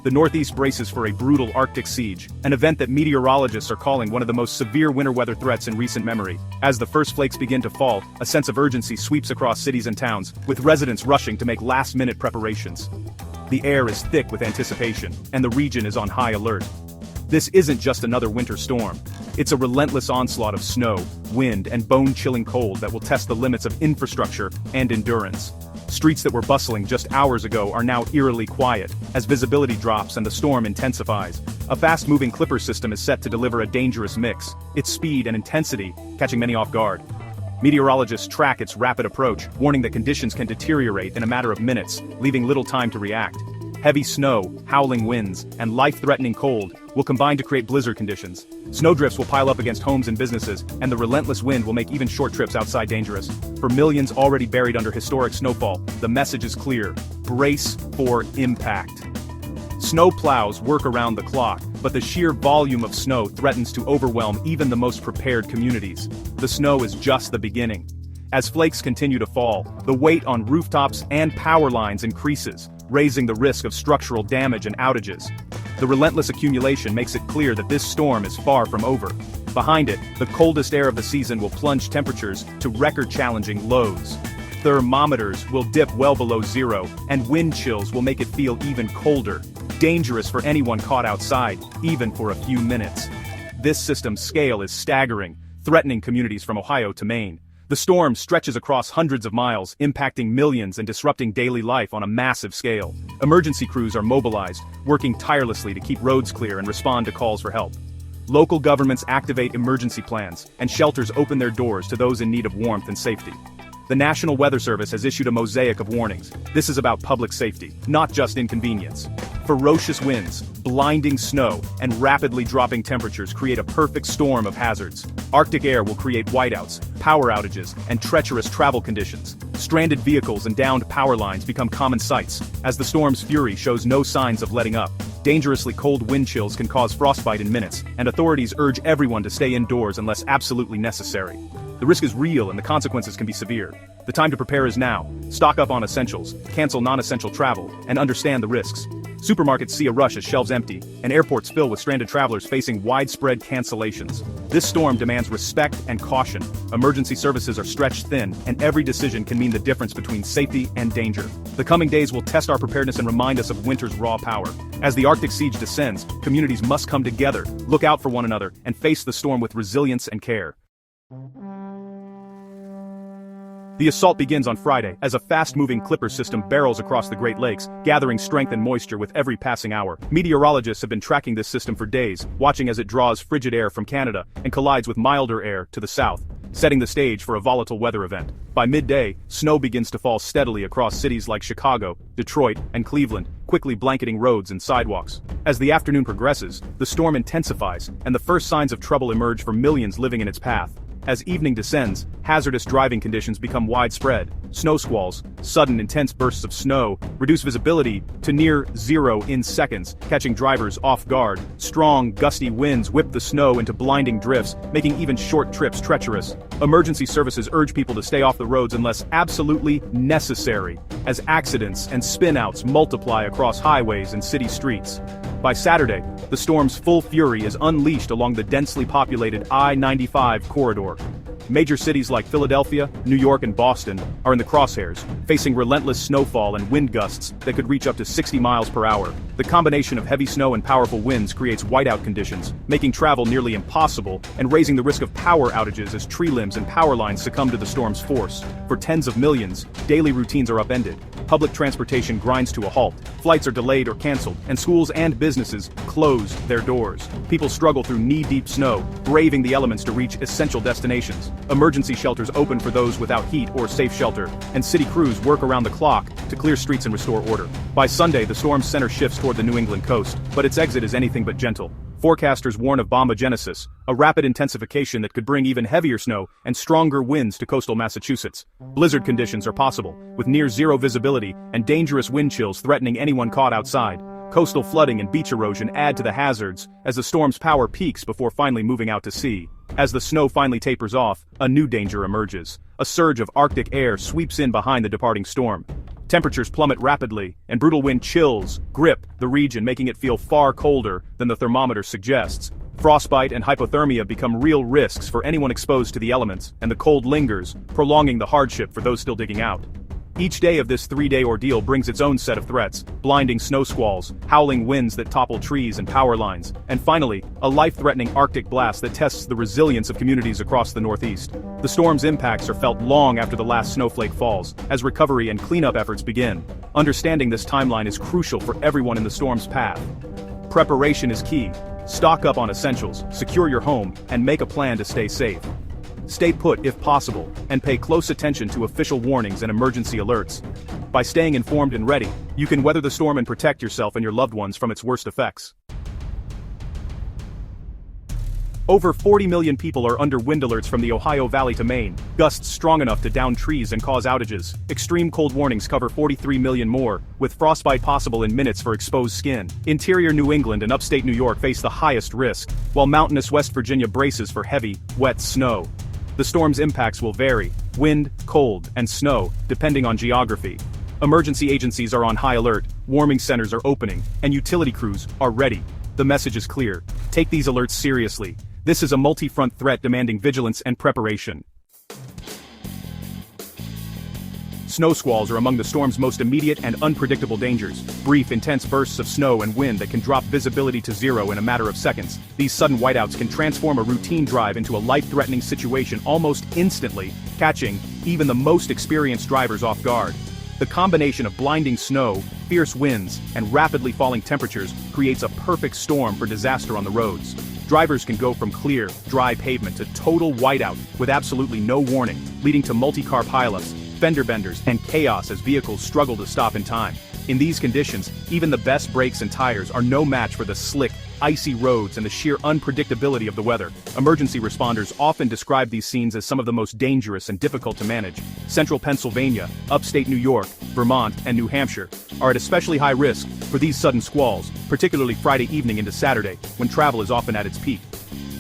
the Northeast braces for a brutal Arctic siege, an event that meteorologists are calling one of the most severe winter weather threats in recent memory. As the first flakes begin to fall, a sense of urgency sweeps across cities and towns, with residents rushing to make last-minute preparations. The air is thick with anticipation, and the region is on high alert. This isn't just another winter storm. It's a relentless onslaught of snow, wind, and bone-chilling cold that will test the limits of infrastructure and endurance. Streets that were bustling just hours ago are now eerily quiet, as visibility drops and the storm intensifies. A fast-moving Clipper system is set to deliver a dangerous mix, its speed and intensity catching many off guard. Meteorologists track its rapid approach, warning that conditions can deteriorate in a matter of minutes, leaving little time to react. Heavy snow, howling winds, and life-threatening cold will combine to create blizzard conditions. Snowdrifts will pile up against homes and businesses, and the relentless wind will make even short trips outside dangerous. For millions already buried under historic snowfall, the message is clear: brace for impact. Snow plows work around the clock, but the sheer volume of snow threatens to overwhelm even the most prepared communities. The snow is just the beginning. As flakes continue to fall, the weight on rooftops and power lines increases, raising the risk of structural damage and outages. The relentless accumulation makes it clear that this storm is far from over. Behind it, the coldest air of the season will plunge temperatures to record-challenging lows. Thermometers will dip well below zero, and wind chills will make it feel even colder, dangerous for anyone caught outside, even for a few minutes. This system's scale is staggering, threatening communities from Ohio to Maine. The storm stretches across hundreds of miles, impacting millions and disrupting daily life on a massive scale. Emergency crews are mobilized, working tirelessly to keep roads clear and respond to calls for help. Local governments activate emergency plans, and shelters open their doors to those in need of warmth and safety. The National Weather Service has issued a mosaic of warnings. This is about public safety, not just inconvenience. Ferocious winds, blinding snow, and rapidly dropping temperatures create a perfect storm of hazards. Arctic air will create whiteouts, power outages, and treacherous travel conditions. Stranded vehicles and downed power lines become common sights, as the storm's fury shows no signs of letting up. Dangerously cold wind chills can cause frostbite in minutes, and authorities urge everyone to stay indoors unless absolutely necessary. The risk is real and the consequences can be severe. The time to prepare is now. Stock up on essentials, cancel non-essential travel, and understand the risks. Supermarkets see a rush as shelves empty, and airports fill with stranded travelers facing widespread cancellations. This storm demands respect and caution. Emergency services are stretched thin, and every decision can mean the difference between safety and danger. The coming days will test our preparedness and remind us of winter's raw power. As the Arctic siege descends, communities must come together, look out for one another, and face the storm with resilience and care. The assault begins on Friday, as a fast-moving Clipper system barrels across the Great Lakes, gathering strength and moisture with every passing hour. Meteorologists have been tracking this system for days, watching as it draws frigid air from Canada and collides with milder air to the south, setting the stage for a volatile weather event. By midday, snow begins to fall steadily across cities like Chicago, Detroit, and Cleveland, quickly blanketing roads and sidewalks. As the afternoon progresses, the storm intensifies, and the first signs of trouble emerge for millions living in its path. As evening descends, hazardous driving conditions become widespread. Snow squalls, sudden intense bursts of snow, reduce visibility to near zero in seconds, catching drivers off guard. Strong, gusty winds whip the snow into blinding drifts, making even short trips treacherous. Emergency services urge people to stay off the roads unless absolutely necessary, as accidents and spin-outs multiply across highways and city streets. By Saturday, the storm's full fury is unleashed along the densely populated I-95 corridor. Major cities like Philadelphia, New York, and Boston are in the crosshairs, facing relentless snowfall and wind gusts that could reach up to 60 miles per hour. The combination of heavy snow and powerful winds creates whiteout conditions, making travel nearly impossible and raising the risk of power outages as tree limbs and power lines succumb to the storm's force. For tens of millions, daily routines are upended. Public transportation grinds to a halt, flights are delayed or canceled, and schools and businesses close their doors. People struggle through knee-deep snow, braving the elements to reach essential destinations. Emergency shelters open for those without heat or safe shelter, and city crews work around the clock to clear streets and restore order. By Sunday, the storm's center shifts toward the New England coast, but its exit is anything but gentle. Forecasters warn of bombogenesis, a rapid intensification that could bring even heavier snow and stronger winds to coastal Massachusetts. Blizzard conditions are possible, with near-zero visibility and dangerous wind chills threatening anyone caught outside. Coastal flooding and beach erosion add to the hazards as the storm's power peaks before finally moving out to sea. As the snow finally tapers off, a new danger emerges. A surge of Arctic air sweeps in behind the departing storm. Temperatures plummet rapidly, and brutal wind chills grip the region, making it feel far colder than the thermometer suggests. Frostbite and hypothermia become real risks for anyone exposed to the elements, and the cold lingers, prolonging the hardship for those still digging out. Each day of this 3-day ordeal brings its own set of threats: blinding snow squalls, howling winds that topple trees and power lines, and finally, a life-threatening Arctic blast that tests the resilience of communities across the Northeast. The storm's impacts are felt long after the last snowflake falls, as recovery and cleanup efforts begin. Understanding this timeline is crucial for everyone in the storm's path. Preparation is key. Stock up on essentials, secure your home, and make a plan to stay safe. Stay put if possible, and pay close attention to official warnings and emergency alerts. By staying informed and ready, you can weather the storm and protect yourself and your loved ones from its worst effects. Over 40 million people are under wind alerts from the Ohio Valley to Maine, gusts strong enough to down trees and cause outages. Extreme cold warnings cover 43 million more, with frostbite possible in minutes for exposed skin. Interior New England and upstate New York face the highest risk, while mountainous West Virginia braces for heavy, wet snow. The storm's impacts will vary: wind, cold, and snow, depending on geography. Emergency agencies are on high alert, warming centers are opening, and utility crews are ready. The message is clear: take these alerts seriously. This is a multi-front threat demanding vigilance and preparation. Snow squalls are among the storm's most immediate and unpredictable dangers. Brief, intense bursts of snow and wind that can drop visibility to zero in a matter of seconds. These sudden whiteouts can transform a routine drive into a life-threatening situation almost instantly, catching even the most experienced drivers off guard. The combination of blinding snow, fierce winds, and rapidly falling temperatures creates a perfect storm for disaster on the roads. Drivers can go from clear, dry pavement to total whiteout with absolutely no warning, leading to multi-car pileups, fender benders, and chaos as vehicles struggle to stop in time. In these conditions, even the best brakes and tires are no match for the slick, icy roads and the sheer unpredictability of the weather. Emergency responders often describe these scenes as some of the most dangerous and difficult to manage. Central Pennsylvania, upstate New York, Vermont, and New Hampshire are at especially high risk for these sudden squalls, particularly Friday evening into Saturday, when travel is often at its peak.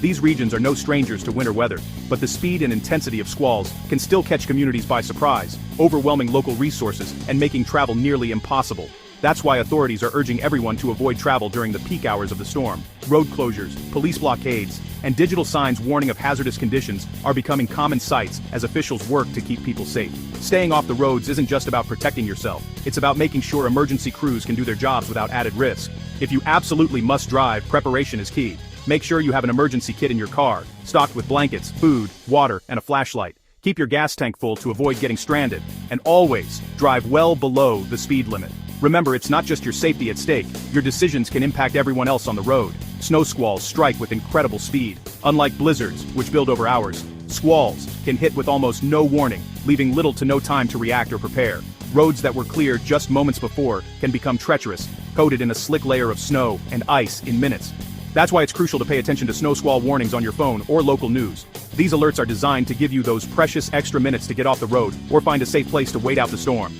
These regions are no strangers to winter weather, but the speed and intensity of squalls can still catch communities by surprise, overwhelming local resources and making travel nearly impossible. That's why authorities are urging everyone to avoid travel during the peak hours of the storm. Road closures, police blockades, and digital signs warning of hazardous conditions are becoming common sights as officials work to keep people safe. Staying off the roads isn't just about protecting yourself, it's about making sure emergency crews can do their jobs without added risk. If you absolutely must drive, preparation is key. Make sure you have an emergency kit in your car, stocked with blankets, food, water, and a flashlight. Keep your gas tank full to avoid getting stranded, and always drive well below the speed limit. Remember, it's not just your safety at stake, your decisions can impact everyone else on the road. Snow squalls strike with incredible speed. Unlike blizzards, which build over hours, squalls can hit with almost no warning, leaving little to no time to react or prepare. Roads that were clear just moments before can become treacherous, coated in a slick layer of snow and ice in minutes. That's why it's crucial to pay attention to snow squall warnings on your phone or local news. These alerts are designed to give you those precious extra minutes to get off the road or find a safe place to wait out the storm.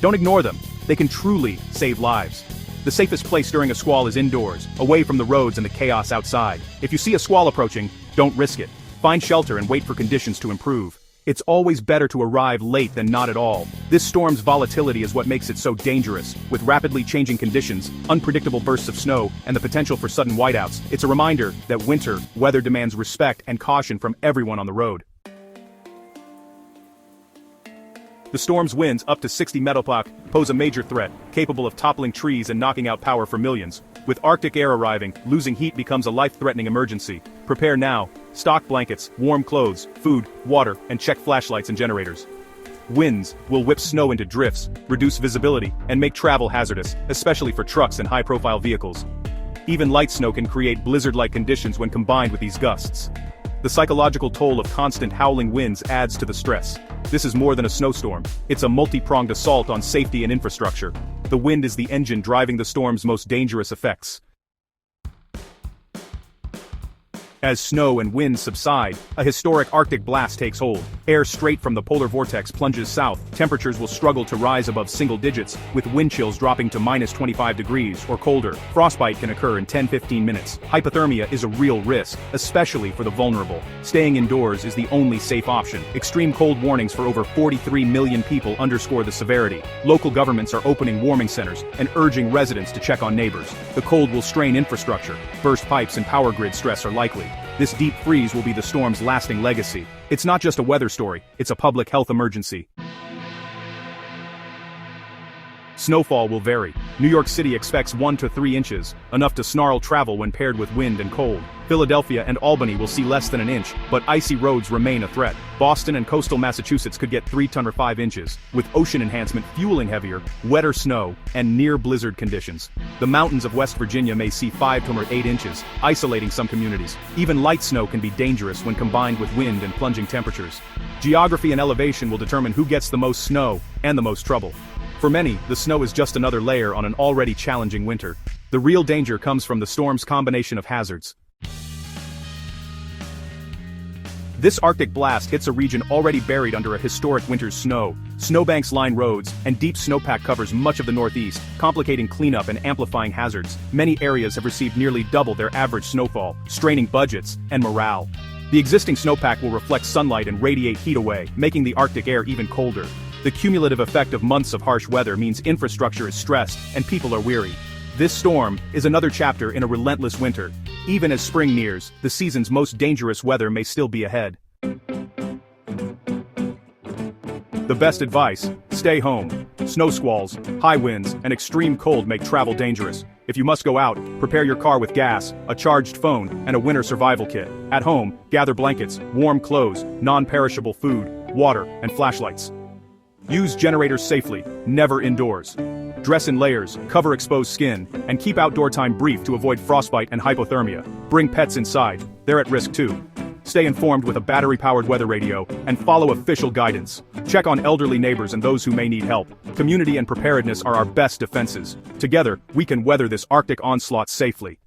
Don't ignore them. They can truly save lives. The safest place during a squall is indoors, away from the roads and the chaos outside. If you see a squall approaching, don't risk it. Find shelter and wait for conditions to improve. It's always better to arrive late than not at all. This storm's volatility is what makes it so dangerous. With rapidly changing conditions, unpredictable bursts of snow, and the potential for sudden whiteouts, it's a reminder that winter weather demands respect and caution from everyone on the road. The storm's winds, up to 60 mph, pose a major threat, capable of toppling trees and knocking out power for millions. With Arctic air arriving, losing heat becomes a life-threatening emergency. Prepare now. Stock blankets, warm clothes, food, water, and check flashlights and generators. Winds will whip snow into drifts, reduce visibility, and make travel hazardous, especially for trucks and high-profile vehicles. Even light snow can create blizzard-like conditions when combined with these gusts. The psychological toll of constant howling winds adds to the stress. This is more than a snowstorm. It's a multi-pronged assault on safety and infrastructure. The wind is the engine driving the storm's most dangerous effects. As snow and winds subside, a historic Arctic blast takes hold. Air straight from the polar vortex plunges south. Temperatures will struggle to rise above single digits, with wind chills dropping to -25 degrees or colder. Frostbite can occur in 10-15 minutes. Hypothermia is a real risk, especially for the vulnerable. Staying indoors is the only safe option. Extreme cold warnings for over 43 million people underscore the severity. Local governments are opening warming centers and urging residents to check on neighbors. The cold will strain infrastructure. Burst pipes and power grid stress are likely. This deep freeze will be the storm's lasting legacy. It's not just a weather story, it's a public health emergency. Snowfall will vary. New York City expects 1 to 3 inches, enough to snarl travel when paired with wind and cold. Philadelphia and Albany will see less than an inch, but icy roads remain a threat. Boston and coastal Massachusetts could get 3 to 5 inches, with ocean enhancement fueling heavier, wetter snow, and near-blizzard conditions. The mountains of West Virginia may see 5 to 8 inches, isolating some communities. Even light snow can be dangerous when combined with wind and plunging temperatures. Geography and elevation will determine who gets the most snow and the most trouble. For many, the snow is just another layer on an already challenging winter. The real danger comes from the storm's combination of hazards. This Arctic blast hits a region already buried under a historic winter's snow. Snowbanks line roads, and deep snowpack covers much of the Northeast, complicating cleanup and amplifying hazards. Many areas have received nearly double their average snowfall, straining budgets and morale. The existing snowpack will reflect sunlight and radiate heat away, making the Arctic air even colder. The cumulative effect of months of harsh weather means infrastructure is stressed and people are weary. This storm is another chapter in a relentless winter. Even as spring nears, the season's most dangerous weather may still be ahead. The best advice: stay home. Snow squalls, high winds, and extreme cold make travel dangerous. If you must go out, prepare your car with gas, a charged phone, and a winter survival kit. At home, gather blankets, warm clothes, non-perishable food, water, and flashlights. Use generators safely, never indoors. Dress in layers, cover exposed skin, and keep outdoor time brief to avoid frostbite and hypothermia. Bring pets inside, they're at risk too. Stay informed with a battery-powered weather radio, and follow official guidance. Check on elderly neighbors and those who may need help. Community and preparedness are our best defenses. Together, we can weather this Arctic onslaught safely.